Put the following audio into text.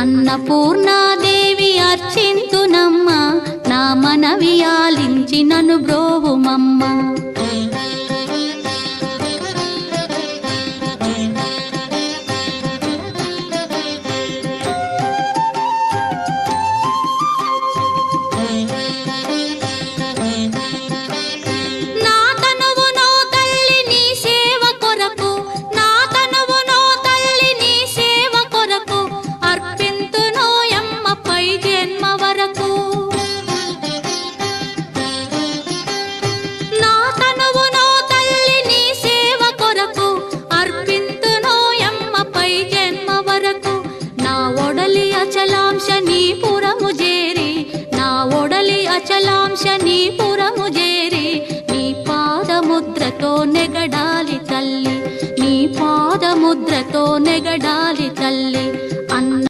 అన్నపూర్ణాదేవి అర్చింతునమ్మ, నా మనవి ఆలించి నన్ను బ్రోవుమమ్మ. అచలాంశ నీ పురము చేరి, నీ పాదముద్రతో నెగడాలి తల్లి, నీ పాదముద్రతో నెగడాలి తల్లి.